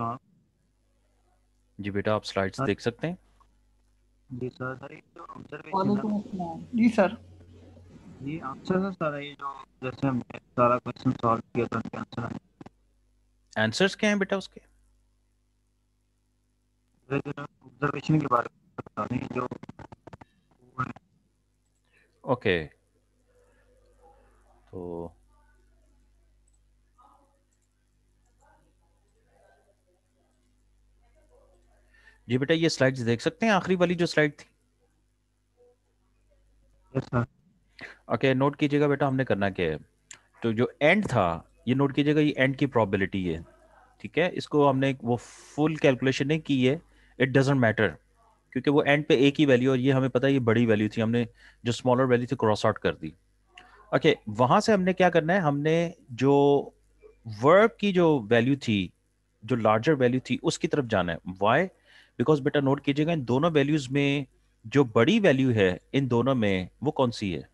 Sir. जी बेटा, आप slides sir देख सकते हैं। जी सर, सर ये जो ऑब्जर्वेशन है वालेकुम अस्सलाम जी सर। ये आंसर है सर, ये जो जैसे हमने सारा क्वेश्चन सॉल्व किया था उनके आंसर आए। आंसर्स क्या हैं बेटा उसके? ऑब्जर्वेशन के बारे में बता दें जो वो है। ओके, तो जी बेटा, ये स्लाइड्स देख सकते हैं, आखिरी वाली जो स्लाइड थी। Yes sir. ओके, नोट कीजिएगा बेटा, हमने करना क्या है। तो जो एंड था, ये नोट कीजिएगा, ये एंड की प्रोबेबिलिटी है। ठीक है, इसको हमने वो फुल कैलकुलेशन नहीं की है, इट डजेंट मैटर, क्योंकि वो एंड पे एक ही वैल्यू, और ये हमें पता है ये बड़ी वैल्यू थी, हमने जो स्मॉलर वैल्यू थी क्रॉस आउट कर दी। ओके, वहां से हमने क्या करना है, हमने जो वर्ब की जो वैल्यू थी, जो लार्जर वैल्यू थी, उसकी तरफ जाना है। वाई? बिकॉज बेटा नोट कीजिएगा, इन दोनों वैल्यूज में जो बड़ी वैल्यू है इन दोनों में, वो कौन सी है?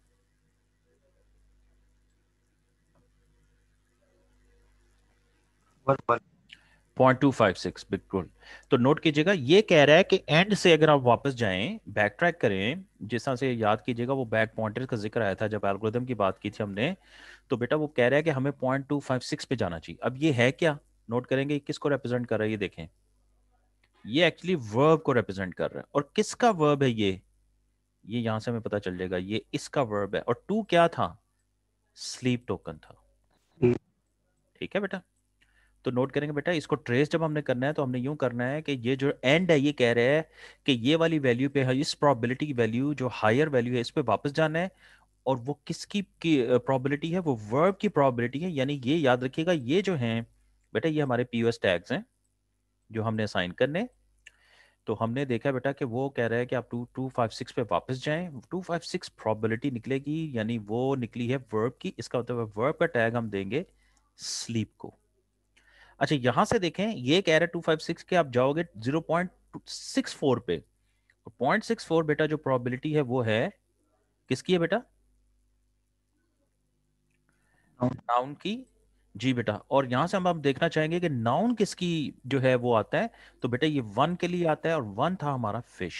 वर्क 0.256, बिल्कुल। तो नोट कीजिएगा, ये कह रहा है कि एंड से अगर आप वापस जाएं, बैक ट्रैक करें, जिस तरह से याद कीजिएगा वो बैक पॉइंटर का जिक्र आया था जब एल्गोरिथम की बात की थी हमने, तो बेटा वो कह रहा है कि हमें 0.256 पे जाना चाहिए। अब ये है क्या? नोट करेंगे किसको रिप्रेजेंट कर रहा है, ये देखें। ये एक्चुअली वर्ब को रिप्रेजेंट कर रहा है, और किसका वर्ब है ये यहां से हमें पता चल जाएगा, ये इसका वर्ब है। और टू क्या था? स्लीप टोकन था। ठीक है बेटा, तो नोट करेंगे बेटा, इसको ट्रेस जब हमने करना है तो हमने यूं करना है कि ये जो एंड है, ये कह रहे हैं कि ये वाली वैल्यू पे है, इस प्रोबेबिलिटी की वैल्यू जो हायर वैल्यू है, इस पे वापस जाना है। और वो किसकी की प्रोबेबिलिटी है? वो वर्ब की प्रोबेबिलिटी है। यानी ये याद रखिएगा, ये जो है बेटा, ये हमारे पीओएस टैग्स हैं जो हमने असाइन करने। तो हमने देखा बेटा कि वो कह रहा है कि आप 2256 पे वापस जाएं, 256 प्रोबेबिलिटी निकलेगी, यानी वो निकली है वर्ब की। इसका मतलब है वर्ब का टैग हम देंगे स्लीप को। अच्छा, यहां से देखें, ये कह रहे हैं 256 के आप जाओगे 0.64 पे। 0.64 बेटा जो प्रोबेबिलिटी है वो है किसकी है बेटा? नाउन की। जी बेटा, और यहां से हम देखना चाहेंगे कि नाउन किसकी जो है वो आता है। तो बेटा ये वन के लिए आता है, और वन था हमारा फिश।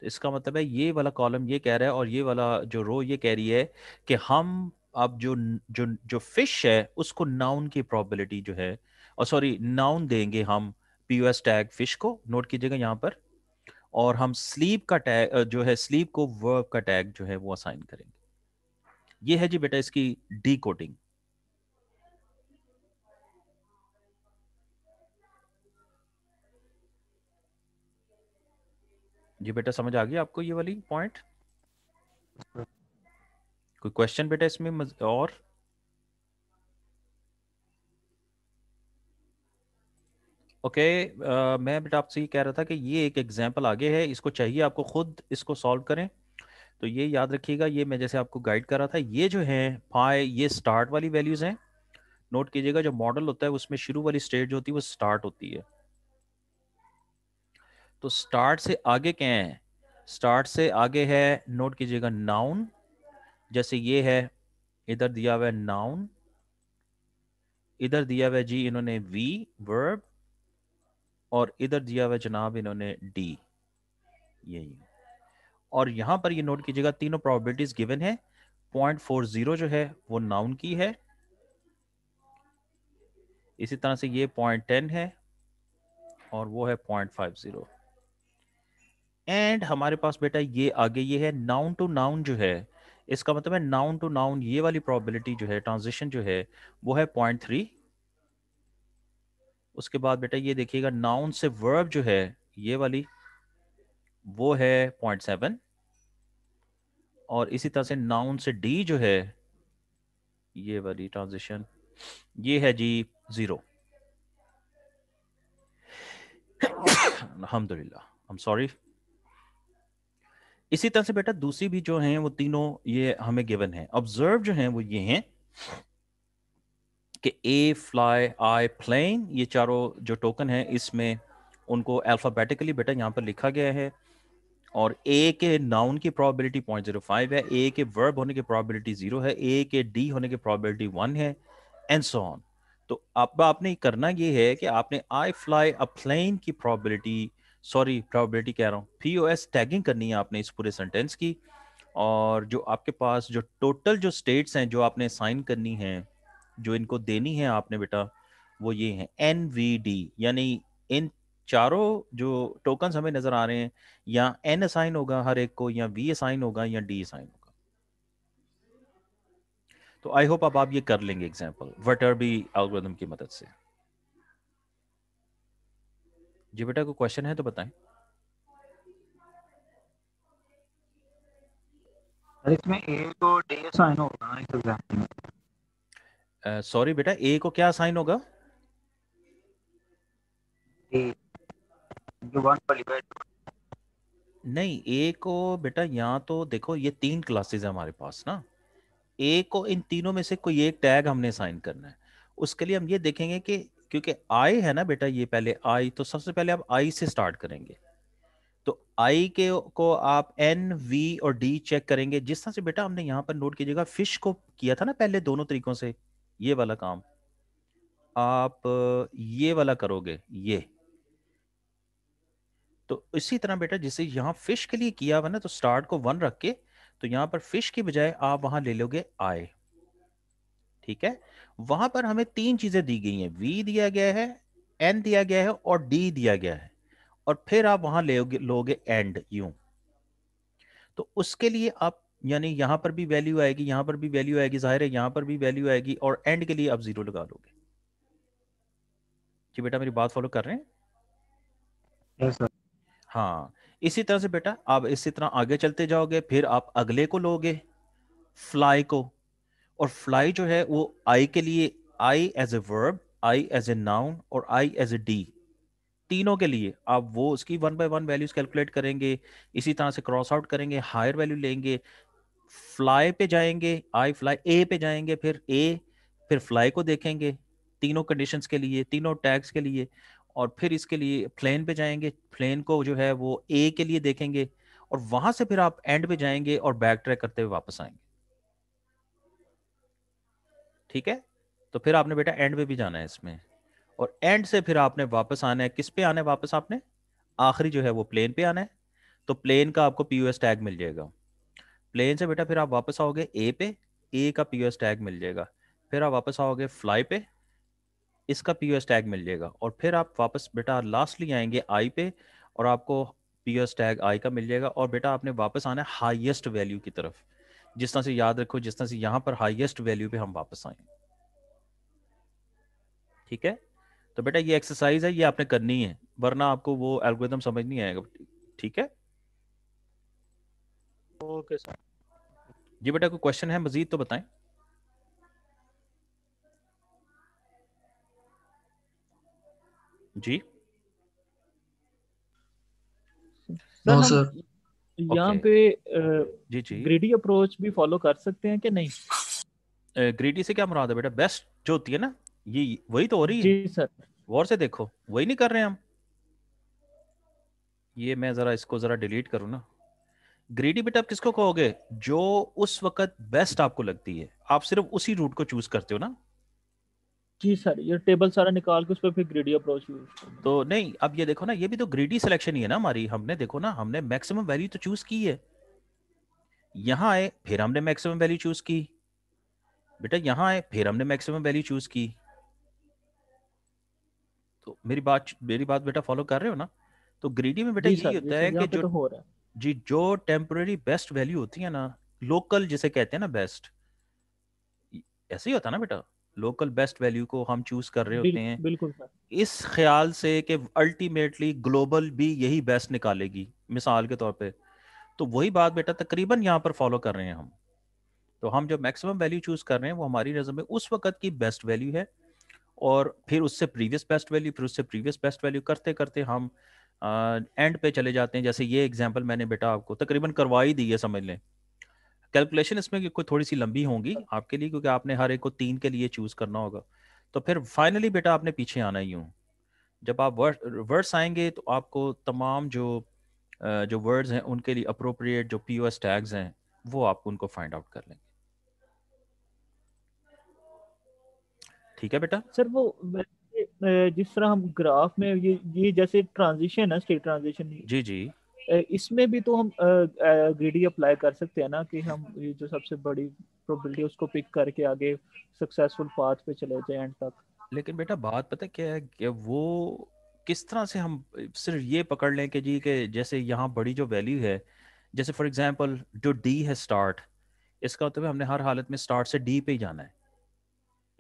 तो इसका मतलब है ये वाला कॉलम ये कह रहा है, और ये वाला जो रो ये कह रही है कि हम अब जो जो जो फिश है उसको नाउन की प्रोबेबिलिटी जो है, और सॉरी नाउन देंगे हम पीओएस टैग फिश को, नोट कीजिएगा यहां पर। और हम स्लीप का टैग जो है, स्लीप को वर्ब का टैग जो है वो असाइन करेंगे। ये है जी बेटा इसकी डी कोडिंग। जी बेटा, समझ आ गया आपको ये वाली पॉइंट? कोई क्वेश्चन बेटा इसमें और? ओके, मैं बेटा आपसे ये कह रहा था कि ये एक एग्जांपल आगे है, इसको चाहिए आपको खुद इसको सॉल्व करें। तो ये याद रखिएगा, ये मैं जैसे आपको गाइड कर रहा था, ये जो है पाई, ये स्टार्ट वाली वैल्यूज हैं। नोट कीजिएगा, जो मॉडल होता है उसमें शुरू वाली स्टेज जो होती है वो स्टार्ट होती है। तो स्टार्ट से आगे क्या है? स्टार्ट से आगे है, नोट कीजिएगा, नाउन। जैसे ये है, इधर दिया हुआ है नाउन, इधर दिया हुआ है जी इन्होंने वी वर्ब, और इधर दिया हुआ है जनाब इन्होंने डी। यही, और यहां पर ये नोट कीजिएगा तीनों प्रोबेबिलिटीज गिवन है। 0.40 जो है वो नाउन की है, इसी तरह से ये 0.10 है, और वो है 0.50। एंड हमारे पास बेटा ये आगे ये है नाउन टू नाउन जो है, इसका मतलब है नाउन टू नाउन ये वाली प्रोबेबिलिटी जो है, ट्रांजिशन जो है वो है 0.3। उसके बाद बेटा ये देखिएगा, नाउन से वर्ब जो है ये वाली, वो है 0.7। और इसी तरह से नाउन से डी जो है ये वाली ट्रांजिशन, ये है जी 0। अल्हम्दुलिल्लाह, आई एम सॉरी। इसी तरह से बेटा दूसरी भी जो हैं वो तीनों ये हमें गिवन है। ऑब्जर्व जो हैं वो ये हैं कि ए फ्लाई आई प्लेन, ये चारों जो टोकन है इसमें उनको अल्फाबेटिकली बेटा यहाँ पर लिखा गया है। और ए के नाउन की प्रोबेबिलिटी 0.05 है, ए के वर्ब होने की प्रोबेबिलिटी 0 है, ए के डी होने की प्रोबेबिलिटी 1 है, एंड सो ऑन। तो अब आपने करना ये है कि आपने आई फ्लाई अ प्लेन की प्रोबेबिलिटी कह रहा हूँ, पीओएस टैगिंग करनी है आपने इस पूरे सेंटेंस की। और जो आपके पास जो टोटल जो स्टेट्स हैं जो आपने साइन करनी है, जो इनको देनी है आपने बेटा, वो ये है एनवीडी, यानी इन चारों जो टोकन्स हमें नजर आ रहे हैं, या एन असाइन होगा हर एक को, या वी असाइन होगा, या डी असाइन होगा। तो आई होप अब आप ये कर लेंगे एग्जाम्पल वर्टर्बी एल्गोरिथम की मदद से। जी बेटा, कोई क्वेश्चन है तो बताएं। और इसमें ए को डी साइन होगा ना इस एग्जाम्पल में? सॉरी बेटा, ए को क्या साइन होगा? डी, जो वन वाली बात। नहीं, ए को बेटा यहाँ तो देखो, ये 3 क्लासेस है हमारे पास ना। ए को इन तीनों में से कोई एक टैग हमने साइन करना है। उसके लिए हम ये देखेंगे कि क्योंकि आई है ना बेटा, ये पहले आई, तो सबसे पहले आप आई से स्टार्ट करेंगे। तो आई के को आप एन वी और डी चेक करेंगे, जिस तरह से बेटा हमने यहाँ पर नोट कीजिएगा फिश को किया था ना पहले दोनों तरीकों से। ये वाला काम आप ये वाला करोगे ये। तो इसी तरह बेटा जिसे यहाँ फिश के लिए किया हुआ ना, तो स्टार्ट को 1 रख के, तो यहाँ पर फिश की बजाय आप वहां ले लोगे आई। ठीक है, वहां पर हमें 3 चीजें दी गई हैं, वी दिया गया है, एन दिया गया है, और डी दिया गया है। और फिर आप वहां लोगे एंड यूं। तो उसके लिए आप, यानी यहां पर भी वैल्यू आएगी, यहां पर भी वैल्यू आएगी, जाहिर है यहां पर भी वैल्यू आएगी, और एंड के लिए आप 0 लगा लोगे। जी बेटा, मेरी बात फॉलो कर रहे हैं? Yes sir. हाँ, इसी तरह से बेटा आप इसी तरह आगे चलते जाओगे, फिर आप अगले को लोगे, फ्लाई को। और फ्लाई जो है वो आई के लिए, I as a verb, I as a noun, और आई एज ए डी, तीनों के लिए आप वो उसकी 1 बाय 1 वैल्यूज कैलकुलेट करेंगे। इसी तरह से क्रॉस आउट करेंगे, हायर वैल्यू लेंगे, फ्लाई पे जाएंगे, आई फ्लाई ए पे जाएंगे, फिर ए, फिर फ्लाई को देखेंगे तीनों कंडीशंस के लिए, तीनों टैग्स के लिए। और फिर इसके लिए प्लेन पे जाएंगे, प्लेन को जो है वो ए के लिए देखेंगे। और वहां से फिर आप एंड पे जाएंगे और बैक ट्रैक करते हुए वापस आएंगे। ठीक है, तो फिर आपने बेटा एंड पे भी जाना है इसमें। और एंड से फिर आपने वापस आना है, किस पे आना है वापस आपने? आखिरी जो है वो प्लेन पे आना है। तो प्लेन का आपको पीओएस टैग मिल जाएगा। प्लेन से बेटा फिर आप वापस आओगे ए पे, ए का पीओएस टैग मिल जाएगा। फिर आप वापस आओगे फ्लाई पे, इसका पीओएस टैग मिल जाएगा। और फिर आप वापस बेटा लास्टली आएंगे आई पे, और आपको पीओएस टैग आई का मिल जाएगा। और बेटा आपने वापस आना है हाईएस्ट वैल्यू की तरफ, जिस तरह से याद रखो, जिस तरह से यहाँ पर हाईएस्ट वैल्यू पे हम वापस आए। ठीक है, तो बेटा ये एक्सरसाइज है, ये आपने करनी है, वरना आपको वो एल्गोरिथम समझ नहीं आएगा। ठीक है ओके सर। जी बेटा, कोई क्वेश्चन है मजीद तो बताएं। जी सर नो हम सर। यहाँ ओके, पे जी जी। ग्रीडी अप्रोच भी फॉलो कर सकते हैं कि नहीं? ग्रीडी से क्या मुराद है बेटा? बेस्ट जो होती है ना, ये वही तो हो रही है। जी सर। गौर से देखो, वही नहीं कर रहे हैं हम। ये मैं जरा इसको जरा डिलीट करूँ ना। ग्रीडी बेटा आप किसको कहोगे? जो उस वक्त बेस्ट आपको लगती है, आप सिर्फ उसी रूट को चूज करते हो ना। जी सर, ये टेबल सारा निकाल के उस पर फिर ग्रीडी अप्रोच यूज करना। तो नहीं, अब ये देखो ना, ये भी तो ग्रीडी सिलेक्शन ही है ना हमारी। हमने देखो ना, हमने मैक्सिमम वैल्यू तो चूज की है। यहां आए फिर हमने मैक्सिमम वैल्यू चूज की, बेटा यहां आए फिर हमने मैक्सिमम वैल्यू चूज की। तो मेरी बात बेटा फॉलो कर रहे हो ना? तो ग्रीडी में बेटा जी यही सर, जी होता सर, है कि यहाँ पे जो, तो हो रहा है। जी जो टेम्पररी बेस्ट वैल्यू होती है ना, लोकल जिसे कहते हैं ना बेस्ट, ऐसे ही होता है ना बेटा। लोकल बेस्ट वैल्यू को हम चूज कर रहे होते हैं बिल्कुल सर। इस ख्याल से कि अल्टीमेटली ग्लोबल भी यही बेस्ट निकालेगी, मिसाल के तौर पे। तो वही बात बेटा तकरीबन यहाँ पर फॉलो कर रहे हैं हम। तो हम जो मैक्सिमम वैल्यू चूज कर रहे हैं वो हमारी नजर में उस वक्त की बेस्ट वैल्यू है। और फिर उससे प्रीवियस बेस्ट वैल्यू, फिर उससे प्रीवियस बेस्ट वैल्यू करते करते हम एंड पे चले जाते हैं। जैसे ये एग्जांपल मैंने बेटा आपको तकरीबन करवा ही दी है, समझ लें। कैलकुलेशन इसमें कि कोई थोड़ी सी लंबी होंगी आपके लिए, क्योंकि आपने हर एक को 3 के लिए चूज करना होगा। तो फिर फाइनली बेटा आपने पीछे आना ही हूँ। जब आप वर्ड्स आएंगे तो आपको तमाम जो वर्ड्स हैं उनके लिए अप्रोप्रिएट जो पीओएस टैग्स हैं वो आप उनको फाइंड आउट कर लेंगे। ठीक है बेटा। सर वो वैसे, जिस तरह हम ग्राफ में ये जैसे ट्रांजिशन है, स्टेट ट्रांजिशन, जी जी इसमें भी तो हम ग्रीडी अप्लाई कर सकते हैं ना, कि हम ये जो सबसे बड़ी प्रोबेबिलिटी उसको पिक करके आगे सक्सेसफुल पाथ पे चले जाए एंड तक। लेकिन बेटा बात पता क्या है कि वो किस तरह से हम सिर्फ ये पकड़ लें कि जी कि जैसे यहाँ बड़ी जो वैल्यू है, जैसे फॉर एग्जांपल जो डी है स्टार्ट, इसका मतलब है हमने हर हालत में स्टार्ट से डी पे ही जाना है।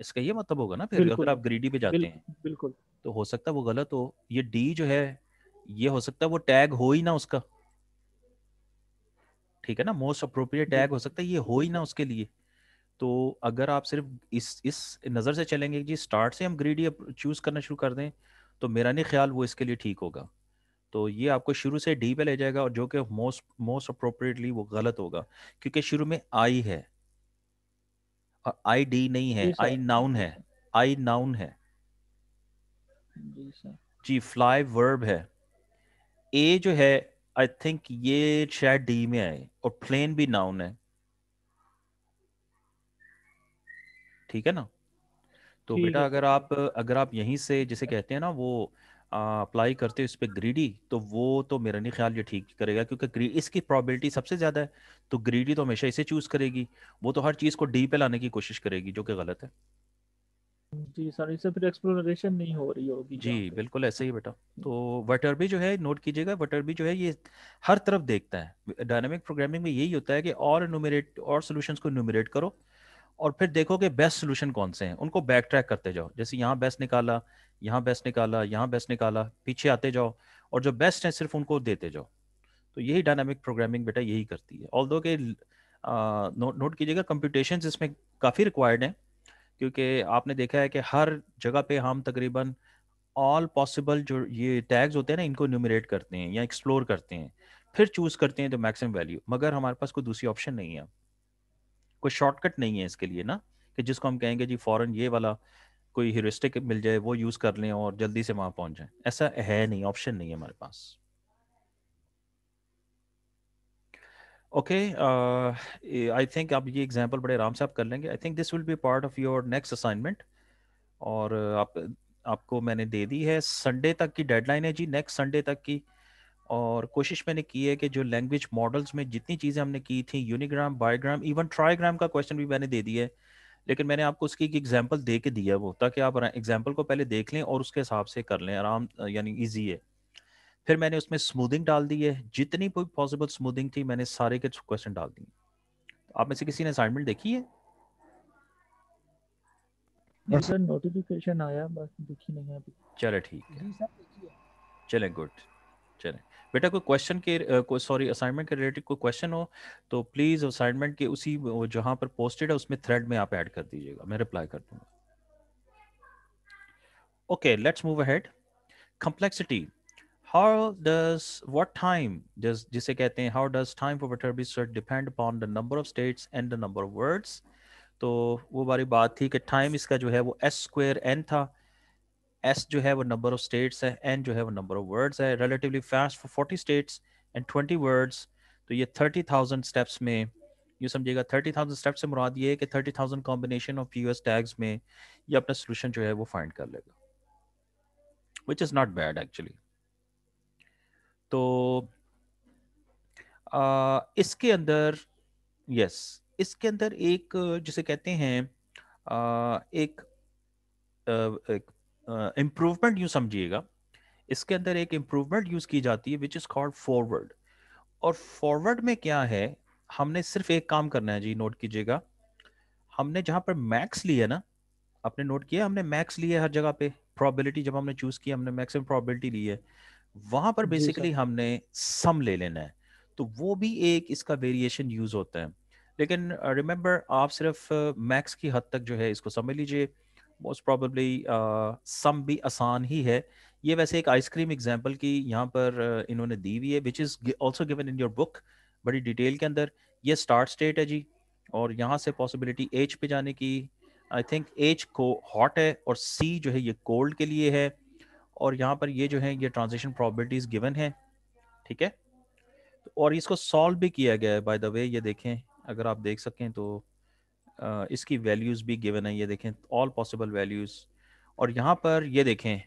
इसका ये मतलब होगा ना फिर अगर बिल्कुल आप ग्रीडी पे जाते हैं। बिल्कुल बिल्कुल। तो हो सकता है वो गलत हो। ये डी जो है, ये हो सकता है वो टैग हो ही ना उसका। ठीक है ना, मोस्ट अप्रोप्रिएट जी टैग हो सकता है ये हो जी ही ना सर। उसके लिए। तो अगर आप सिर्फ इस नज़र से चलेंगे कि जी स्टार्ट से हम ग्रीडी चूज करना शुरू कर दें, तो मेरा नहीं ख्याल वो इसके लिए ठीक होगा। तो ये आपको शुरू से डी पे ले जाएगा, और जो कि मोस्ट मोस्ट अप्रोप्रिएटली वो गलत होगा, क्योंकि शुरू में आई है और आई डी नहीं है, जी आई सर। नाउन जी है। सर। आई नाउन है। जी सर। जी फ्लाई वर्ब है। ए जो है, आई थिंक ये शायद डी में आए, और प्लेन भी नाउन है। ठीक है ना। तो ठीक बेटा है सर। अगर आप यहीं से जिसे कहते हैं ना वो अप्लाई करते हो इस पे ग्रीडी, तो वो तो मेरा नहीं ख्याल ये ठीक करेगा, क्योंकि इसकी प्रोबेबिलिटी सबसे ज़्यादा है। तो ग्रीडी तो हमेशा इसे चूज़ करेगी। वो तो हर चीज़ को डी पे लाने की कोशिश करेगी, जो कि गलत है। जी सर, इससे फिर एक्सप्लोरेशन नहीं हो रही होगी जी जहाँ पे। बिल्कुल ऐसे ही बेटा। तो वटरबी जो है, नोट कीजिएगा, वटरबी जो है ये हर तरफ देखता है। डायनामिक प्रोग्रामिंग में यही होता है कि और न्यूमरेट और सॉल्यूशंस को न्यूमरेट करो, और फिर देखो कि बेस्ट सोल्यूशन कौन से हैं, उनको बैक ट्रैक करते जाओ। जैसे यहाँ बेस्ट निकाला, यहाँ बेस्ट निकाला, यहाँ बेस्ट निकाला, पीछे आते जाओ, और जो बेस्ट है सिर्फ उनको देते जाओ। तो यही डायनामिक प्रोग्रामिंग बेटा यही करती है। ऑल्दो के नोट कीजिएगा कंप्यूटेशन इसमें काफ़ी रिक्वायर्ड है, क्योंकि आपने देखा है कि हर जगह पे हम तकरीबन ऑल पॉसिबल जो ये टैग्स होते हैं ना, इनको न्यूमरेट करते हैं या एक्सप्लोर करते हैं, फिर चूज करते हैं द मैक्सिमम वैल्यू। मगर हमारे पास कोई दूसरी ऑप्शन नहीं है, कोई शॉर्टकट नहीं है इसके लिए ना, कि जिसको हम कहेंगे जी फौरन ये वाला कोई ह्यूरिस्टिक मिल जाए वो यूज कर लें और जल्दी से वहां पहुंच जाए। ऐसा है नहीं, ऑप्शन नहीं है हमारे पास। ओके, आई थिंक आप ये एग्जांपल बड़े आराम से आप कर लेंगे। I think this will be part of your next assignment. और आपको मैंने दे दी है, संडे तक की डेडलाइन है जी, नेक्स्ट संडे तक की। और कोशिश मैंने की है कि जो लैंग्वेज मॉडल्स में जितनी चीज़ें हमने की थी, यूनिग्राम, बायोग्राम, इवन ट्राईग्राम का क्वेश्चन भी मैंने दे दिया है। लेकिन मैंने आपको उसकी एक एग्जांपल दे के दिया है वो, ताकि आप एग्जांपल को पहले देख लें और उसके हिसाब से कर लें, आराम यानी इजी है। फिर मैंने उसमें स्मूथिंग डाल दी है, जितनी कोई पॉसिबल स्मूथिंग थी मैंने सारे के क्वेश्चन डाल दिए। आप में से किसी ने असाइनमेंट देखी है? जी यस सर, नोटिफिकेशन आया, बस दिखी नहीं है अभी। चले ठीक है, जी सर देखिए। चले गुड। चले बेटा, कोई क्वेश्चन के कोई सॉरी असाइनमेंट के रिलेटेड कोई क्वेश्चन हो तो प्लीज़ असाइनमेंट के उसी जहाँ पर पोस्टेड है उसमें थ्रेड में आप ऐड कर दीजिएगा, मैं रिप्लाई कर दूंगा। Okay, let's move ahead. complexity, how does what time does जिसे कहते हैं how does time for Viterbi search depend upon the number of states and the number of words। तो वो बारी बात थी कि टाइम इसका जो है वो s स्क्वायर n था। s जो है वो नंबर ऑफ स्टेट्स है, n जो है वो नंबर ऑफ वर्ड्स है। relatively fast for 40 states and 20 words। तो ये 30,000 स्टेप्स में, ये समझिएगा 30,000 स्टेप्स से मुराद ये है कि 30,000 कॉम्बिनेशन ऑफ यूएस टैग्स में ये अपना सोल्यूशन जो है वो फाइंड कर लेगा, which is not bad actually. तो इसके अंदर, यस, इसके अंदर एक जिसे कहते हैं एक इम्प्रूवमेंट यूँ समझिएगा। इसके अंदर एक इम्प्रूवमेंट यूज़ की जाती है विच इज़ कॉल्ड फॉरवर्ड। और फॉरवर्ड में क्या है, हमने सिर्फ एक काम करना है जी, नोट कीजिएगा। हमने जहाँ पर मैक्स लिया ना, आपने नोट किया हमने मैक्स लिया हर जगह पे, प्रोबेबिलिटी जब हमने चूज़ किया हमने मैक्सिमम प्रोबेबिलिटी ली है, वहां पर जी सर। बेसिकली हमने सम ले लेना है। तो वो भी एक इसका वेरिएशन यूज होता है। लेकिन रिमेंबर आप सिर्फ मैक्स की हद तक जो है इसको समझ लीजिए। मोस्ट प्रोबेबली सम भी आसान ही है। ये वैसे एक आइसक्रीम एग्जांपल की यहाँ पर इन्होंने दी हुई है, which is also given in your book बड़ी डिटेल के अंदर। ये स्टार्ट स्टेट है जी, और यहाँ से पॉसिबिलिटी एच पे जाने की। आई थिंक एच को हॉट है और सी जो है ये कोल्ड के लिए है। और यहाँ पर ये जो है ये ट्रांजिशन प्रोबेबिलिटीज गिवन है। ठीक है, और इसको सॉल्व भी किया गया है बाय द वे, ये देखें, अगर आप देख सकें तो इसकी वैल्यूज़ भी गिवन है, ये देखें ऑल पॉसिबल वैल्यूज़। और यहाँ पर ये देखें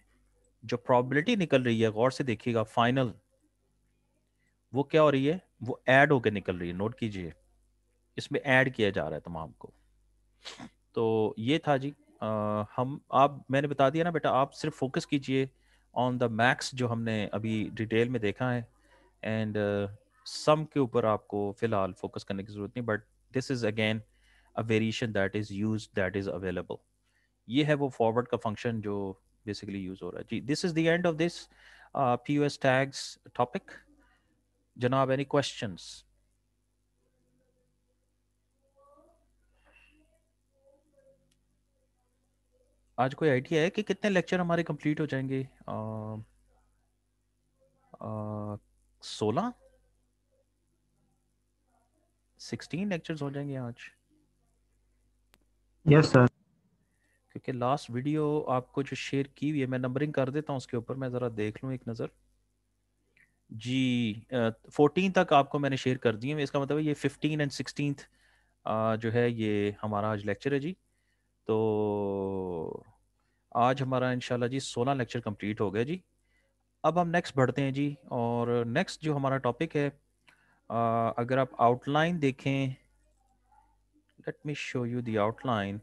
जो प्रोबेबिलिटी निकल रही है, गौर से देखिएगा, फाइनल वो क्या हो रही है, वो ऐड होकर निकल रही है। नोट कीजिए, इसमें ऐड किया जा रहा है तमाम को। तो ये था जी। हम आप मैंने बता दिया ना बेटा, आप सिर्फ फोकस कीजिए ऑन द मैक्स जो हमने अभी डिटेल में देखा है, एंड सम के ऊपर आपको फिलहाल फोकस करने की ज़रूरत नहीं, but this is again a variation that is use, that is available. ये है वो फॉरवर्ड का फंक्शन जो बेसिकली यूज़ हो रहा है जी। This is the end of this POS tags topic. जनाब, एनी क्वेश्चंस? आज कोई आइडिया है कि कितने लेक्चर हमारे कंप्लीट हो जाएंगे? 16 16 लेक्चर्स हो जाएंगे आज, यस सर। क्योंकि लास्ट वीडियो आपको जो शेयर की हुई है, मैं नंबरिंग कर देता हूँ उसके ऊपर, मैं ज़रा देख लूँ एक नज़र जी। 14 तक आपको मैंने शेयर कर दिए, इसका मतलब है ये 15 एंड 16 जो है ये हमारा आज लेक्चर है जी। तो आज हमारा इंशाल्लाह जी 16 लेक्चर कंप्लीट हो गए जी। अब हम नेक्स्ट बढ़ते हैं जी, और नेक्स्ट जो हमारा टॉपिक है, अगर आप आउटलाइन देखें, late me show you the outline.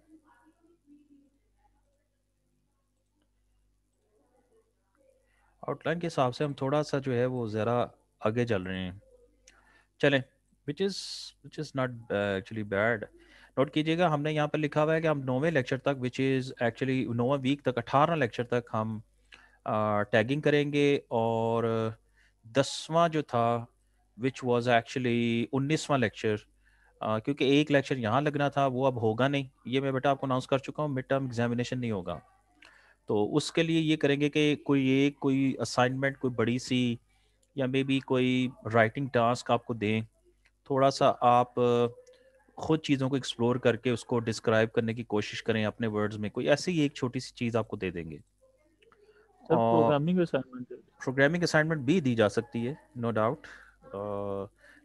Outline के हिसाब से हम थोड़ा सा जो है वो ज़रा आगे चल रहे हैं, चलें, which is not actually bad. Note कीजिएगा, हमने यहाँ पर लिखा हुआ है कि हम 9वें लेक्चर तक, विच इज़ एक्चुअली 9वां वीक तक, 18 लेक्चर तक हम टैगिंग करेंगे, और 10वां जो था विच वाज एक्चुअली 19वां लेक्चर, क्योंकि एक लेक्चर यहाँ लगना था वो अब होगा नहीं, ये मैं बेटा आपको अनाउंस कर चुका हूँ, मिड टर्म एग्जामिनेशन नहीं होगा। तो उसके लिए ये करेंगे कि कोई असाइनमेंट कोई बड़ी सी, या मे बी कोई राइटिंग टास्क आपको दें, थोड़ा सा आप खुद चीज़ों को एक्सप्लोर करके उसको डिस्क्राइब करने की कोशिश करें अपने वर्ड्स में, कोई ऐसी ही एक छोटी सी चीज़ आपको दे देंगे। सर और प्रोग्रामिंग असाइनमेंट प्रोग्रामिंग असाइनमेंट भी दी जा सकती है, नो डाउट।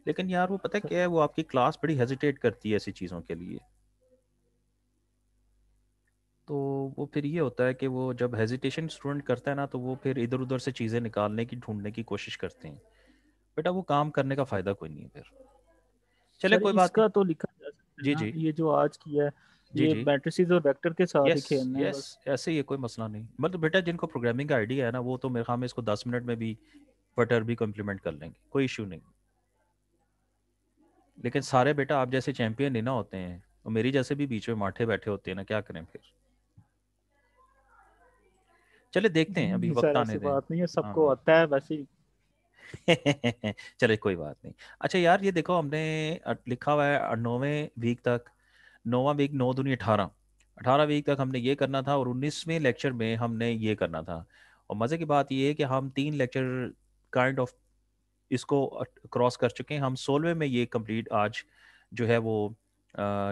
लेकिन यार वो पता है क्या है, वो आपकी क्लास बड़ी हेजिटेट करती है ऐसी चीज़ों के लिए। तो वो फिर ये होता है कि वो जब हेजिटेशन स्टूडेंट करता है ना, तो वो फिर इधर उधर से चीज़ें निकालने की, ढूंढने की कोशिश करते हैं। बेटा वो काम करने का फ़ायदा कोई नहीं है फिर। चले, सर कोई बात नहीं। इसका तो लिखा जा सकता है जी ना, जी ये जो आज किया है जी ये जी। मैट्रिसेस और वेक्टर के साथ ही यस खेलना है यस, बस। ऐसे ही है, कोई मसला नहीं। मतलब बेटा जिनको प्रोग्रामिंग का आइडिया है ना, वो तो मेरे ख्याल में इसको 10 मिनट में भी बटर भी कम्प्लीमेंट कर लेंगे, कोई इशू नहीं। लेकिन सारे बेटा आप जैसे चैंपियन नहीं ना होते हैं, और मेरी जैसे भी बीच में माठे बैठे होते हैं ना, क्या करें फिर। चले देखते हैं, अभी नहीं वक्त सर आने ऐसी दें। बात नहीं है, सबको हाँ आता है वैसे ही। चले कोई बात नहीं। अच्छा यार, ये देखो हमने लिखा हुआ है 9वें वीक तक, 9वां वीक 9 दूनी 18, 18 वीक तक हमने ये करना था, और 19वें लेक्चर में हमने ये करना था। और मज़े की बात ये है कि हम 3 लेक्चर काइंड ऑफ इसको क्रॉस कर चुके हैं। हम 16वें में ये कंप्लीट आज जो है वो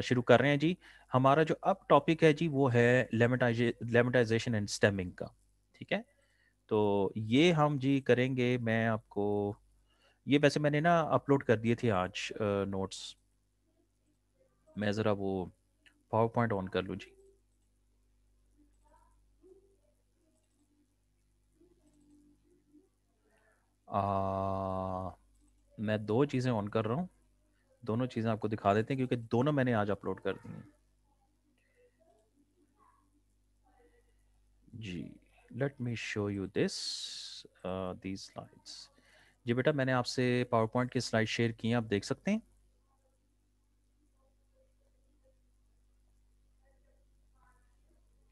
शुरू कर रहे हैं जी। हमारा जो अब टॉपिक है जी, वो है लेमेटाइजेशन एंड स्टेमिंग का। ठीक है, तो ये हम जी करेंगे। मैं आपको ये वैसे मैंने ना अपलोड कर दिए थे आज नोट्स। मैं ज़रा वो पावर पॉइंट ऑन कर लूँ जी। मैं दो चीज़ें ऑन कर रहा हूँ, दोनों चीज़ें आपको दिखा देते हैं, क्योंकि दोनों मैंने आज अपलोड कर दी हैं जी। Let me show you this these slides. जी बेटा, मैंने आपसे पावर पॉइंट की स्लाइड शेयर की हैं, आप देख सकते हैं।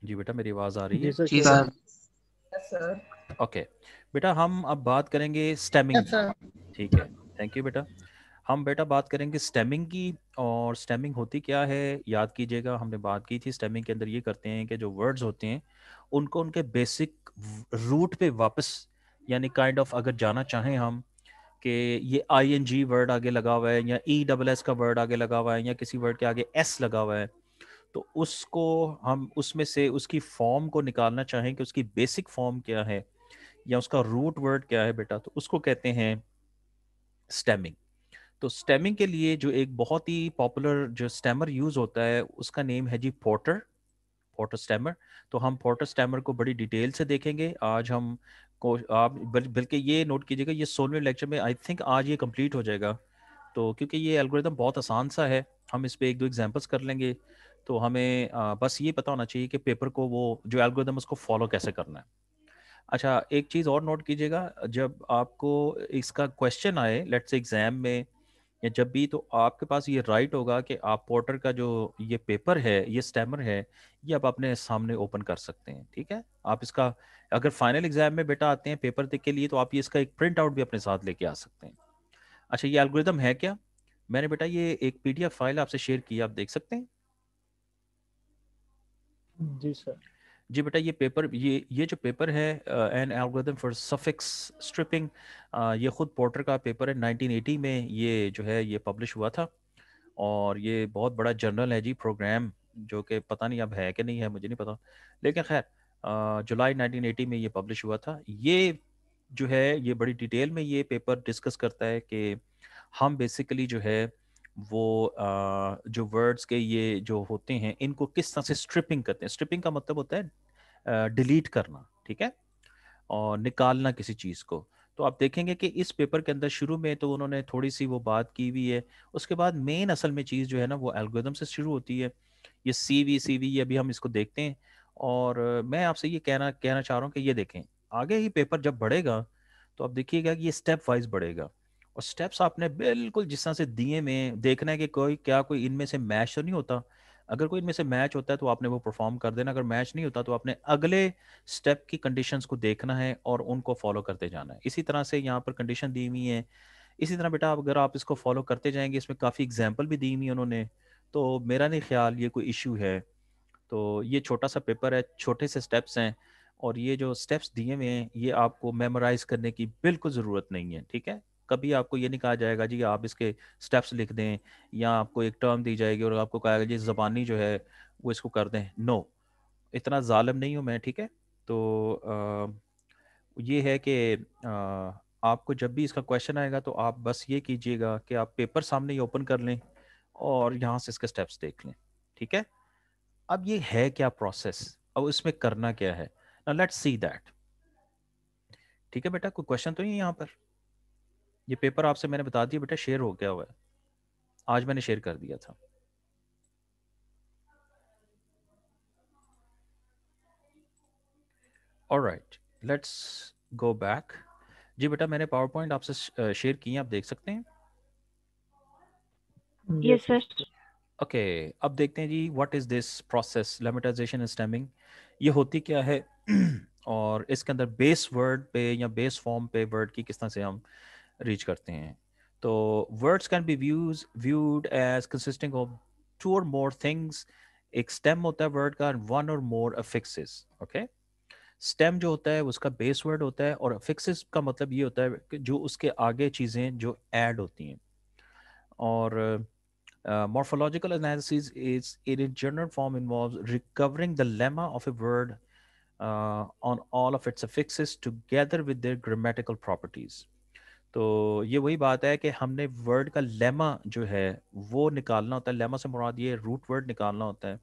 जी बेटा, मेरी आवाज़ आ रही जी है? सर जी शेयर सर। ओके बेटा, हम अब बात करेंगे स्टेमिंग की। ठीक है, थैंक यू बेटा। हम बेटा बात करेंगे स्टेमिंग की। और स्टेमिंग होती क्या है, याद कीजिएगा, हमने बात की थी। स्टेमिंग के अंदर ये करते हैं कि जो वर्ड्स होते हैं उनको उनके बेसिक रूट पे वापस, यानी काइंड ऑफ अगर जाना चाहें हम कि ये ING वर्ड आगे लगा हुआ है, या ESS का वर्ड आगे लगा हुआ है, या किसी वर्ड के आगे S लगा हुआ है, तो उसको हम उसमें से उसकी फॉर्म को निकालना चाहें कि उसकी बेसिक फॉर्म क्या है, या उसका रूट वर्ड क्या है बेटा, तो उसको कहते हैं स्टेमिंग। तो स्टेमिंग के लिए जो एक बहुत ही पॉपुलर जो स्टेमर यूज होता है उसका नेम है जी पोर्टर, पोर्टर स्टेमर। तो हम पोर्टर स्टेमर को बड़ी डिटेल से देखेंगे आज हम को। आप बल्कि ये नोट कीजिएगा, ये 16वें लेक्चर में आई थिंक आज ये कंप्लीट हो जाएगा। तो क्योंकि ये एल्गोरिदम बहुत आसान सा है, हम इस पे एक दो एग्जांपल्स कर लेंगे। तो हमें बस ये पता होना चाहिए कि पेपर को वो जो एल्गोरिदम उसको फॉलो कैसे करना है। अच्छा, एक चीज़ और नोट कीजिएगा, जब आपको इसका क्वेश्चन आए लेट्स से एग्जाम में या जब भी, तो आपके पास ये राइट होगा कि आप पोर्टर का जो ये पेपर है, ये स्टेमर है, ये आप अपने सामने ओपन कर सकते हैं। ठीक है, आप इसका अगर फाइनल एग्जाम में बेटा आते हैं पेपर देख के लिए, तो आप ये इसका एक प्रिंट आउट भी अपने साथ लेके आ सकते हैं। अच्छा, ये एल्गोरिदम है क्या? मैंने बेटा ये एक पीडीएफ फाइल आपसे शेयर की, आप देख सकते हैं। जी सर। जी बेटा, ये पेपर, ये जो पेपर है an algorithm for suffix stripping, ये खुद पोर्टर का पेपर है। 1980 में ये जो है ये पब्लिश हुआ था, और ये बहुत बड़ा जर्नल है जी, प्रोग्राम, जो कि पता नहीं अब है कि नहीं है, मुझे नहीं पता, लेकिन खैर जुलाई 1980 में ये पब्लिश हुआ था। ये जो है ये बड़ी डिटेल में ये पेपर डिस्कस करता है कि हम बेसिकली जो है वो जो वर्ड्स के ये जो होते हैं इनको किस तरह से स्ट्रिपिंग करते हैं। स्ट्रिपिंग का मतलब होता है डिलीट करना, ठीक है, और निकालना किसी चीज़ को। तो आप देखेंगे कि इस पेपर के अंदर शुरू में तो उन्होंने थोड़ी सी वो बात की हुई है, उसके बाद मेन असल में चीज़ जो है ना वो एल्गोरिदम से शुरू होती है। ये सीवी ये अभी हम इसको देखते हैं। और मैं आपसे ये कहना कहना चाह रहा हूँ कि ये देखें, आगे ही पेपर जब बढ़ेगा तो आप देखिएगा कि ये स्टेप वाइज बढ़ेगा, और स्टेप्स आपने बिल्कुल जिस तरह से दिए में देखना है कि कोई इनमें से मैच तो नहीं होता। अगर कोई इनमें से मैच होता है तो आपने वो परफॉर्म कर देना, अगर मैच नहीं होता तो आपने अगले स्टेप की कंडीशंस को देखना है और उनको फॉलो करते जाना है। इसी तरह से यहाँ पर कंडीशन दी हुई है। इसी तरह बेटा अगर आप इसको फॉलो करते जाएंगे, इसमें काफ़ी एग्जाम्पल भी दी हुई है उन्होंने, तो मेरा नहीं ख्याल ये कोई इशू है। तो ये छोटा सा पेपर है, छोटे से स्टेप्स हैं, और ये जो स्टेप्स दिए हुए हैं ये आपको मेमोराइज करने की बिल्कुल ज़रूरत नहीं है। ठीक है, कभी आपको ये नहीं कहा जाएगा जी आप इसके स्टेप्स लिख दें, या आपको एक टर्म दी जाएगी और आपको कहा जाएगा जी ज़बानी जो है वो इसको कर दें। नो, इतना जालिम नहीं हूँ मैं। ठीक है, तो ये है कि आपको जब भी इसका क्वेश्चन आएगा तो आप बस ये कीजिएगा कि आप पेपर सामने ही ओपन कर लें और यहाँ से इसके स्टेप्स देख लें। ठीक है, अब ये है क्या प्रोसेस, अब इसमें करना क्या है, नाउ लेट्स सी दैट। ठीक है बेटा, कोई क्वेश्चन तो नहीं है यहाँ पर? ये पेपर आपसे मैंने बता दिया बेटा, शेयर हो गया हुआ है, आज मैंने शेयर कर दिया था। Alright, let's go back. जी बेटा, मैंने पावर पॉइंट आपसे शेयर की है, आप देख सकते हैं। Yes sir. सर। ओके, अब देखते हैं जी what is this process lemmatization and stemming, ये होती क्या है और इसके अंदर बेस वर्ड पे या बेस फॉर्म पे वर्ड की किस तरह से हम रीच करते हैं। तो words can be viewed as consisting of two or more things. एक स्टेम होता है वर्ड का, वन और मोर अफिक्सेस। ओके, स्टेम जो होता है उसका बेस वर्ड होता है, और अफिक्सेस का मतलब ये होता है कि जो उसके आगे चीज़ें जो ऐड होती हैं। और morphological analysis is in its general form involves recovering the lemma of a word on all of its affixes together with their grammatical properties. तो ये वही बात है कि हमने वर्ड का लेमा जो है वो निकालना होता है। लेमा से मुराद ये रूट वर्ड निकालना होता है।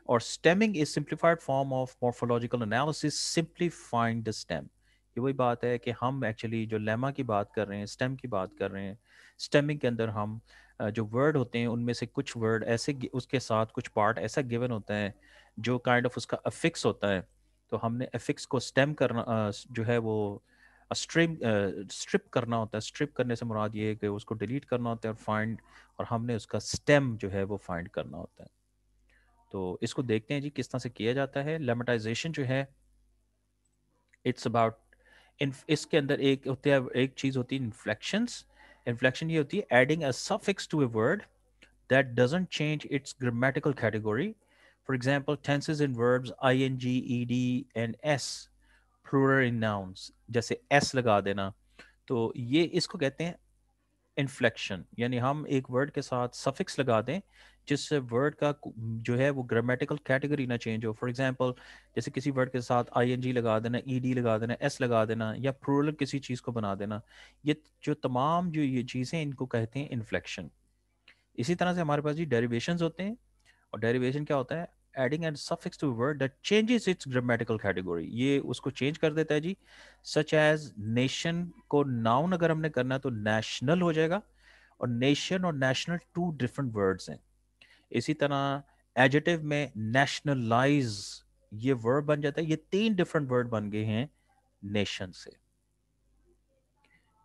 और stemming is simplified form of morphological analysis, simply find the stem. ये वही बात है कि हम एक्चुअली जो लेमा की बात कर रहे हैं, स्टेम की बात कर रहे हैं। स्टेमिंग के अंदर हम जो वर्ड होते हैं उनमें से कुछ वर्ड ऐसे उसके साथ कुछ पार्ट ऐसा गिवन होता है जो काइंड ऑफ उसका अफिक्स होता है। तो हमने अफिक्स को स्टेम करना जो है वो स्ट्रिप करना होता है। स्ट्रिप करने से मुराद ये है कि उसको डिलीट करना होता है, और फाइंड, और हमने उसका स्टेम जो है वो फाइंड करना होता है। तो इसको देखते हैं जी किस तरह से किया जाता है। लेमेटाइजेशन जो है इट्स अबाउट इसके अंदर एक होता है, एक चीज होती है इन्फ्लेक्शंस। इन्फ्लेक्शन ये होती है adding a suffix to a word that doesn't change its grammatical category. For example, tenses in verbs ing, ed and s, plural in nouns, जैसे s लगा देना। तो ये इसको कहते हैं इन्फ्लेक्शन, यानी हम एक वर्ड के साथ सफिक्स लगा दें जिससे वर्ड का जो है वो ग्रामेटिकल कैटेगरी ना चेंज हो। फॉर एग्जांपल जैसे किसी वर्ड के साथ आईएनजी लगा देना, ईडी लगा देना, एस लगा देना, या प्लूरल किसी चीज़ को बना देना, ये जो तमाम जो ये चीज़ें इनको कहते हैं इन्फ्लेक्शन। इसी तरह से हमारे पास जी डेरिवेशंस होते हैं, और डेरिवेशन क्या होता है? Adding and suffix to word that changes its grammatical category, ये उसको चेंज कर देता है जी। सच एज नेशन को नाउन अगर हमने करना है तो नेशनल हो जाएगा, और नेशन और नेशनल टू डिफरेंट वर्ड्स हैं। इसी तरह एडजेक्टिव में नेशनलाइज ये वर्ड बन जाता है, ये 3 डिफरेंट वर्ड बन गए हैं नेशन से।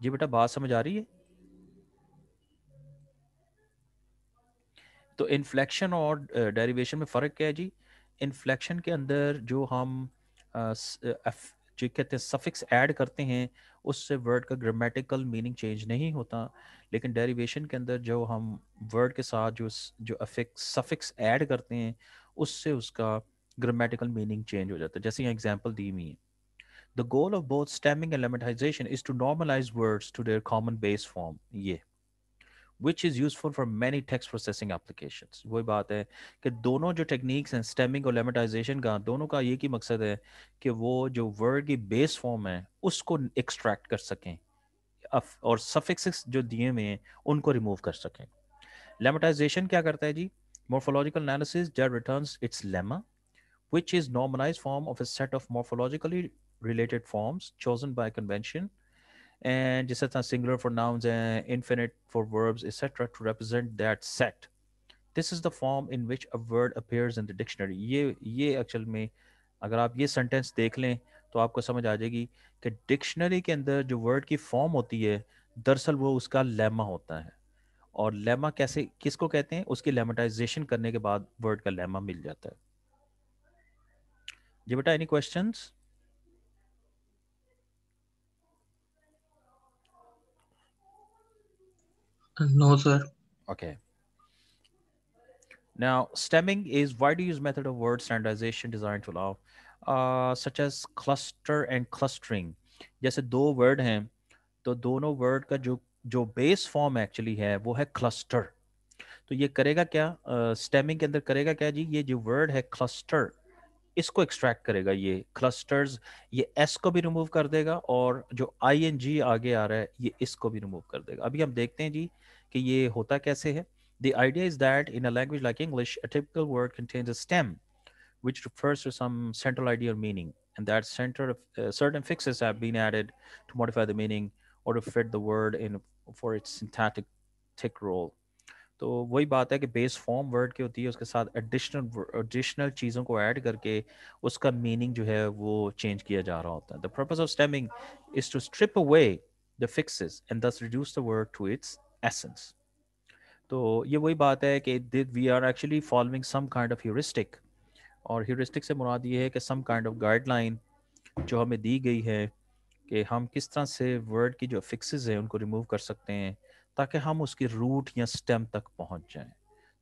जी बेटा बात समझ आ रही है? तो इन्फ्लेक्शन और डेरिवेशन में फ़र्क क्या है जी? इन्फ्लेक्शन के अंदर जो हम जो कहते हैं सफिक्स ऐड करते हैं उससे वर्ड का ग्रामेटिकल मीनिंग चेंज नहीं होता, लेकिन डेरिवेशन के अंदर जो हम वर्ड के साथ जो अफिक्स सफिक्स ऐड करते हैं उससे उसका ग्रामेटिकल मीनिंग चेंज हो जाता है। जैसे यहाँ एग्जांपल दी हुई है, the goal of both stemming and lemmatization is to normalize words to their common base form, ये which is useful for many text processing applications। वही बात है कि दोनों जो टेक्निक्स हैं स्टेमिंग और लेमेटाइजेशन का, दोनों का एक ही मकसद है कि वो जो वर्ड की बेस फॉर्म है उसको एक्सट्रैक्ट कर सकें और सफिक्सेस जो दिए हुए हैं उनको रिमूव कर सकें। लेमेटाइजेशन क्या करता है जी? morphological analysis that returns its lemma, which is normalized form of a set of morphologically related forms chosen by convention, and just as singular for nouns and infinite for verbs, etc., to represent that set. This is the form in which a word appears in the dictionary। ये actual में अगर आप ये sentence देख लें तो आपको समझ आ जाएगी कि डिक्शनरी के अंदर जो वर्ड की फॉर्म होती है दरअसल वो उसका लेमा होता है। और लेमा कैसे किसको कहते हैं? उसकी लेमेटाइजेशन करने के बाद वर्ड का लेमा मिल जाता है। जी बेटा any questions? No, sir. Okay. Now, stemming is widely used method of word standardization designed to allow such as cluster and clustering। जैसे दो वर्ड हैं तो दोनों वर्ड का जो जो बेस फॉर्म एक्चुअली है वो है क्लस्टर। तो ये करेगा क्या? स्टेमिंग के अंदर करेगा क्या जी? ये जो वर्ड है क्लस्टर इसको एक्सट्रैक्ट करेगा, ये क्लस्टर्स, ये एस को भी रिमूव कर देगा, और जो आई एन जी आगे आ रहा है ये इसको भी रिमूव कर देगा। अभी हम देखते हैं जी कि ये होता कैसे है। The idea is that in a language like English, a typical word contains a stem, which refers to some central idea or meaning, and that certain fixes have been added to modify the meaning or to fit the word in for its syntactic role। तो वही बात है कि base form word की होती है, उसके साथ एडिशनल चीज़ों को ऐड करके उसका मीनिंग जो है वो चेंज किया जा रहा होता है। The purpose of stemming is to strip away the fixes and thus reduce the word to its essence. तो ये वही बात है कि we are actually following some kind of heuristic, और ह्यूरिस्टिक से मुराद ये है कि सम काइंड ऑफ गाइडलाइन जो हमें दी गई है कि हम किस तरह से वर्ड की जो फिक्सेस हैं उनको रिमूव कर सकते हैं ताकि हम उसकी रूट या स्टेम तक पहुंच जाएं।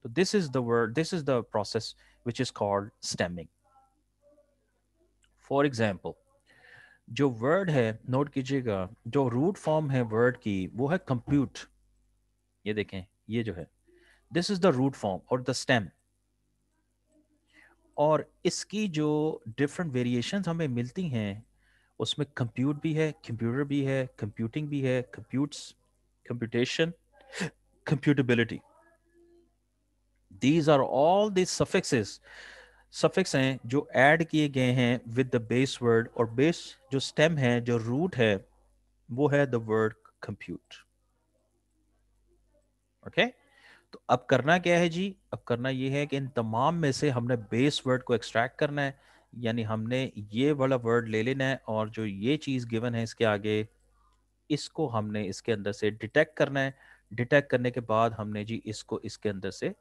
तो this is the process which is called stemming. For example जो वर्ड है, नोट कीजिएगा, जो रूट फॉर्म है वर्ड की वो है कंप्यूट। ये देखें, ये जो है this is the root form और द स्टेम, और इसकी जो डिफरेंट वेरिएशंस हमें मिलती हैं उसमें कंप्यूट भी है, कंप्यूटर भी है, कंप्यूटिंग भी है, computes, computation, computability। These are all these suffixes, suffix हैं जो ऐड किए गए हैं विद द बेस वर्ड, और बेस जो स्टेम है, जो रूट है, वो है द वर्ड कंप्यूट। ओके, तो अब करना क्या है जी? अब करना ये है कि इन तमाम में से हमने बेस वर्ड को एक्सट्रैक्ट करना है, यानी हमने ये वाला वर्ड ले लेना है और जो ये चीज गिवन है इसके आगे, इसको हमने इसके अंदर से डिटेक्ट करना है। डिटेक्ट करने के बाद हमने जी इसको इसके अंदर से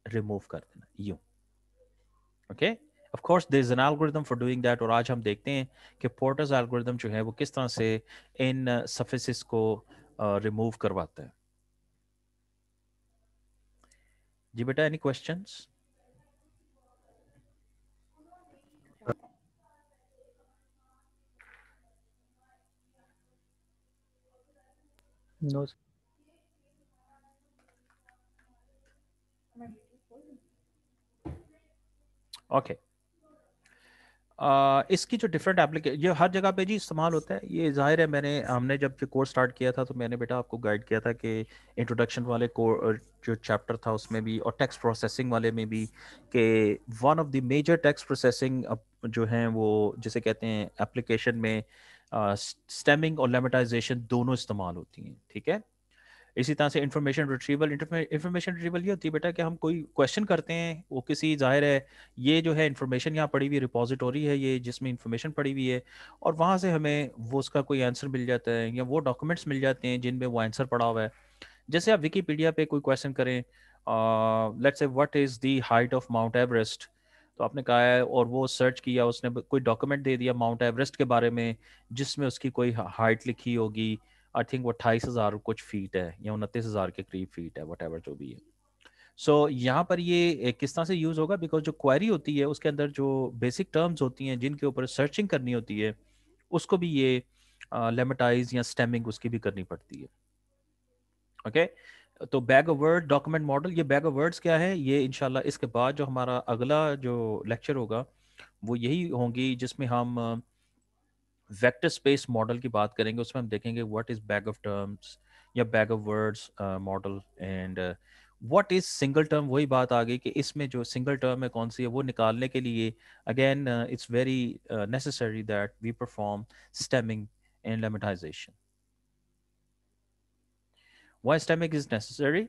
रिमूव कर देना, यूं। Okay, of course there is an algorithm for doing that, और आज हम देखते हैं कि पोर्टर्स एल्गोरिथम जो है वो किस तरह से इन सफिक्सेस को रिमूव करवाता है। जी बेटा एनी क्वेश्चंस? No okay. इसकी जो डिफरेंट एप्लीकेशन ये हर जगह पे जी इस्तेमाल होता है, ये जाहिर है। हमने जब कोर्स स्टार्ट किया था तो मैंने बेटा आपको गाइड किया था कि इंट्रोडक्शन वाले जो चैप्टर था उसमें भी, और टेक्स्ट प्रोसेसिंग वाले में भी, कि one of the major text processing जो हैं वो जिसे कहते हैं एप्लीकेशन में स्टेमिंग और लेमेटाइजेशन दोनों इस्तेमाल होती हैं, ठीक है। इसी तरह से इंफॉर्मेशन रिट्रीवल ये होती है बेटा कि हम कोई क्वेश्चन करते हैं, वो किसी, जाहिर है ये जो है इंफॉर्मेशन यहाँ पड़ी हुई रिपोजिटरी है ये जिसमें इंफॉर्मेशन पड़ी हुई है, और वहाँ से हमें वो उसका कोई आंसर मिल जाता है या वो डॉक्यूमेंट्स मिल जाते हैं जिनमें वो आंसर पड़ा हुआ है। जैसे आप विकीपीडिया पे कोई क्वेश्चन करें, let's say what is the height of mount Everest, तो आपने कहा है और वो सर्च किया, उसने कोई डॉक्यूमेंट दे दिया माउंट एवरेस्ट के बारे में जिसमें उसकी कोई हाइट लिखी होगी, आई थिंक वो 28,000 कुछ फीट है या 29,000 के करीब फीट है, वट एवर जो भी है। सो यहाँ पर ये किस तरह से यूज़ होगा, बिकॉज जो क्वेरी होती है उसके अंदर जो बेसिक टर्म्स होती हैं जिनके ऊपर सर्चिंग करनी होती है उसको भी ये लेमेटाइज या स्टेमिंग उसकी भी करनी पड़ती है। ओके तो bag of word document model, ये बैग ऑफ वर्ड्स क्या है, ये इंशाल्लाह इसके बाद जो हमारा अगला जो लेक्चर होगा वो यही होंगी जिसमें हम वेक्टर स्पेस मॉडल की बात करेंगे। उसमें हम देखेंगे what is bag of terms या bag of words model, and what is single term. वही बात आ गई कि इसमें जो सिंगल टर्म है कौन सी है वो निकालने के लिए again it's very necessary that we perform stemming and lemmatization. Why stemming is necessary?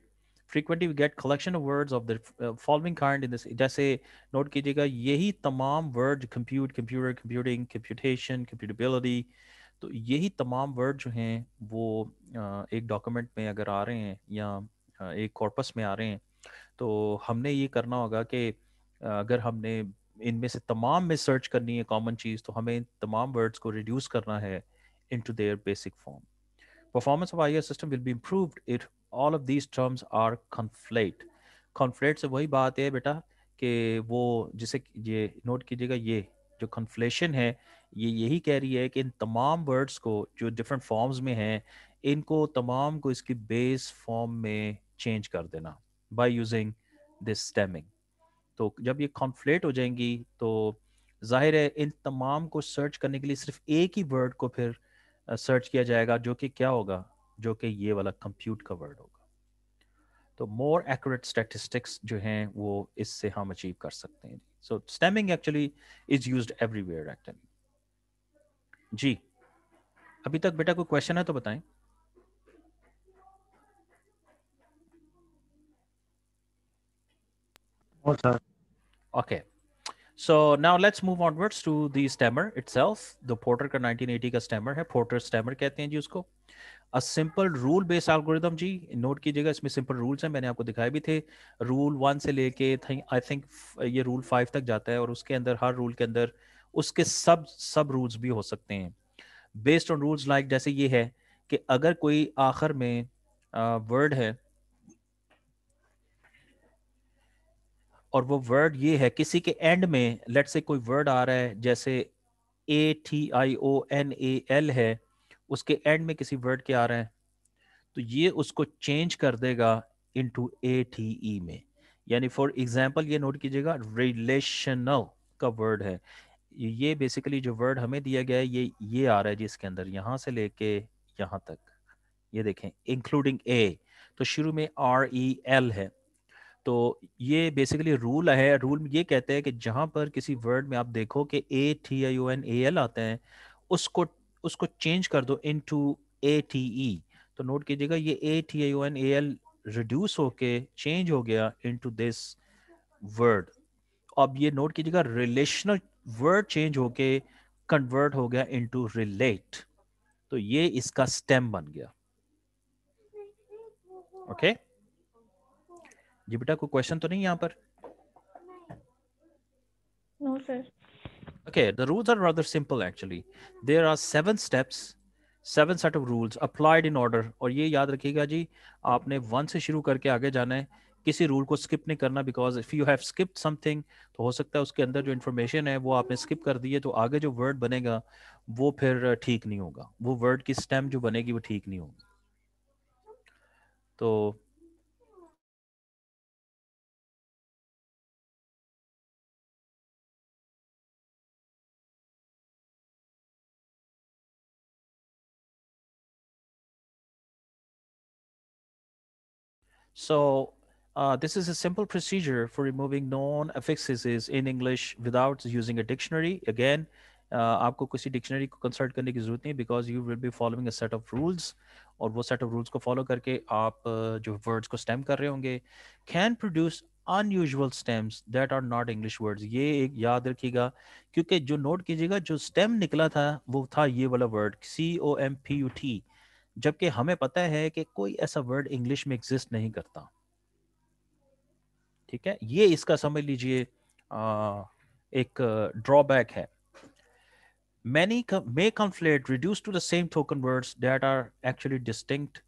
Frequently we get collection of words of the following kind in this. जैसे नोट कीजिएगा यही तमाम word compute, computer, computing, computation, computability, तो यही तमाम word जो हैं वो एक डॉक्यूमेंट में अगर आ रहे हैं या एक कॉर्पस में आ रहे हैं तो हमने ये करना होगा कि अगर हमने इनमें से तमाम में सर्च करनी है कॉमन चीज़ तो हमें इन तमाम वर्ड्स को रिड्यूस करना है into their basic form. Performance of IAS system will be improved if all of these terms are conflate. Conflate से वही बात है बेटा कि वो जिसे ये नोट कीजिएगा, ये जो conflation है ये यही कह रही है कि इन तमाम वर्ड्स को जो डिफरेंट फॉर्म्स में हैं इनको तमाम को इसकी बेस फॉर्म में चेंज कर देना बाय यूजिंग दिस स्टेमिंग। तो जब ये कॉन्फ्लेट हो जाएंगी तो जाहिर है इन तमाम को सर्च करने के लिए सिर्फ एक ही वर्ड को फिर सर्च किया जाएगा जो कि क्या होगा, जो कि ये वाला कंप्यूट का वर्ड होगा। तो मोर एक्यूरेट स्टैटिस्टिक्स जो हैं वो इससे हम अचीव कर सकते हैं। So stemming actually is used everywhere actually. जी अभी तक बेटा कोई क्वेश्चन है तो बताएं। और sir okay so now let's move onwards to the stemmer itself। the porter का 1980 का स्टेमर है, पोर्टर स्टेमर कहते हैं जी उसको। A simple rule based algorithm जी, नोट कीजिएगा इसमें सिंपल रूल्स हैं, मैंने आपको दिखाए भी थे। रूल 1 से लेके आई थिंक ये रूल 5 तक जाता है और उसके अंदर हर रूल के अंदर उसके सब सब रूल्स भी हो सकते हैं बेस्ड ऑन रूल्स। लाइक जैसे ये है कि अगर कोई आखिर में वर्ड है और वो वर्ड ये है किसी के एंड में, लेट से कोई वर्ड आ रहा है जैसे ATIONAL है, उसके एंड में किसी वर्ड के आ रहा है तो ये उसको चेंज कर देगा इनटू ATE में। यानी फॉर एग्जांपल ये नोट कीजिएगा रिलेशनल का वर्ड है, ये बेसिकली जो वर्ड हमें दिया गया है ये आ रहा है जिसके अंदर यहाँ से लेके यहाँ तक ये देखें इंक्लूडिंग ए, तो शुरू में REL है। तो ये बेसिकली रूल है, रूल ये कहते हैं कि जहां पर किसी वर्ड में आप देखो कि ATIONAL आता है उसको उसको चेंज कर दो इनटू ATE। तो नोट कीजिएगा ये ATIONAL रिड्यूस होके चेंज हो गया इनटू दिस वर्ड। अब ये नोट कीजिएगा रिलेशनल वर्ड चेंज होके कन्वर्ट हो गया इनटू रिलेट, तो ये इसका स्टेम बन गया। ओके जी बेटा कोई क्वेश्चन तो नहीं यहाँ पर? No, sir. Okay, the rules are rather simple actually. There are 7 steps, 7 set of rules applied in order। और ये याद रखिएगा जी, आपने 1 से शुरू करके आगे जाना है, किसी रूल को स्किप नहीं करना, because if you have skipped something तो हो सकता है उसके अंदर जो इन्फॉर्मेशन है वो आपने स्किप कर दी है, तो आगे जो वर्ड बनेगा वो फिर ठीक नहीं होगा, वो वर्ड की स्टेम जो बनेगी वो ठीक नहीं होगी। तो So this is a simple procedure for removing known affixes in English without using a dictionary. Again, आपको किसी डिक्शनरी को कंसल्ट करने की जरूरत नहीं, because you will be following a set of rules, और वो सेट ऑफ रूल्स को फॉलो करके आप जो वर्ड्स को स्टेम कर रहे होंगे, can produce unusual stems that are not English words. ये एक याद रखिएगा, क्योंकि जो नोट कीजिएगा, जो स्टेम निकला था वो था ये वाला वर्ड COMPUT, जबकि हमें पता है कि कोई ऐसा वर्ड इंग्लिश में एग्जिस्ट नहीं करता। ठीक है, ये इसका समझ लीजिए एक ड्रॉबैक है। Many may conflate reduce to the same token words that are actually distinct.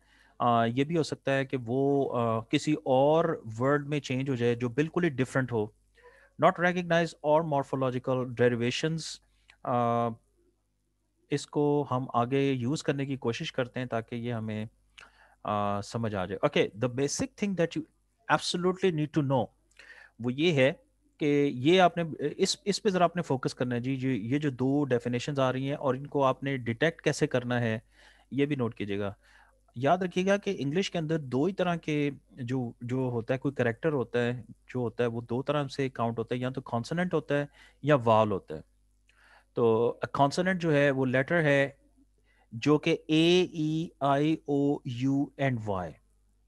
ये भी हो सकता है कि वो किसी और वर्ड में चेंज हो जाए जो बिल्कुल ही डिफरेंट हो। Not recognize or morphological derivations, इसको हम आगे यूज करने की कोशिश करते हैं ताकि ये हमें समझ आ जाए। Okay, the basic thing that you absolutely need to know वो ये है कि ये आपने इस पे जरा आपने फोकस करना है जी। ये जो दो डेफिनेशंस आ रही हैं और इनको आपने डिटेक्ट कैसे करना है, ये भी नोट कीजिएगा। याद रखिएगा कि इंग्लिश के अंदर दो ही तरह के जो जो होता है, कोई करेक्टर होता है जो होता है वो दो तरह से काउंट होता है, या तो कॉन्सोनेंट होता है या वावल होता है। तो कॉन्सोनेंट जो है वो लेटर है जो कि AEIOU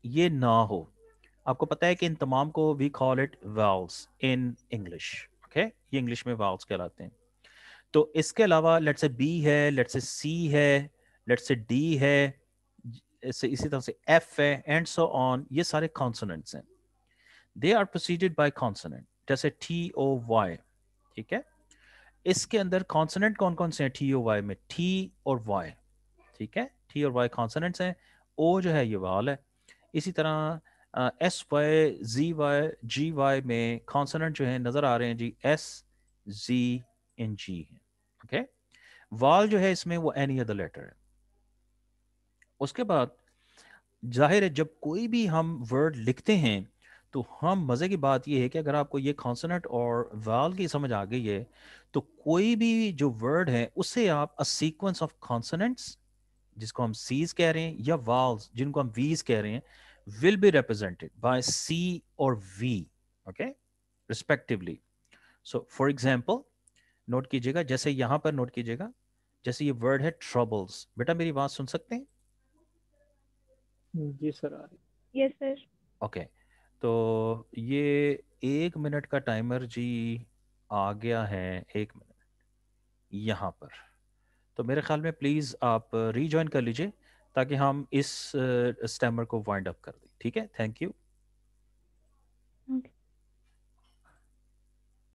ये ना हो। आपको पता है कि इन तमाम को we call it vowels in English. Okay, ये इंग्लिश में वाउल्स कहलाते हैं। तो इसके अलावा लेट्स से बी है, लेट्स से सी है, लेट्स से डी है, इसी तरह से एफ है, एंड सो ऑन। ये सारे कॉन्सोनेंट्स हैं, they are proceeded by consonant, जैसे TOY। ठीक है, इसके अंदर कॉन्सोनेंट कौन कौन से हैं TOY में? T और Y। ठीक है, T और Y कॉन्सोनेंट्स हैं, O जो है ये वाल है। इसी तरह SY ZY GY में कॉन्सोनेंट जो है नजर आ रहे हैं जी SZNG है। ओके, वाल जो है इसमें वो एनी अदर लेटर है। उसके बाद जाहिर है जब कोई भी हम वर्ड लिखते हैं तो हम, मज़े की बात यह है कि अगर आपको ये कॉन्सोनेंट और वाल की समझ आ गई है तो कोई भी जो वर्ड है उसे आप अ सीक्वेंस ऑफ कॉन्सोनेंट्स, जिसको हम सीज कह रहे हैं, या वाल्स जिनको हम वीज कह रहे हैं, will be represented by C और V, okay, respectively. So for example note कीजिएगा, जैसे यहां पर नोट कीजिएगा, जैसे ये वर्ड है ट्रबल्स। बेटा मेरी बात सुन सकते हैं? जी सर, आ रही। Yes sir. ओके, तो ये 1 मिनट का टाइमर जी आ गया है, 1 मिनट यहाँ पर। तो मेरे ख्याल में प्लीज़ आप रीजॉइन कर लीजिए ताकि हम इस स्टैमर को वाइंड अप कर दें। ठीक है, थैंक यू।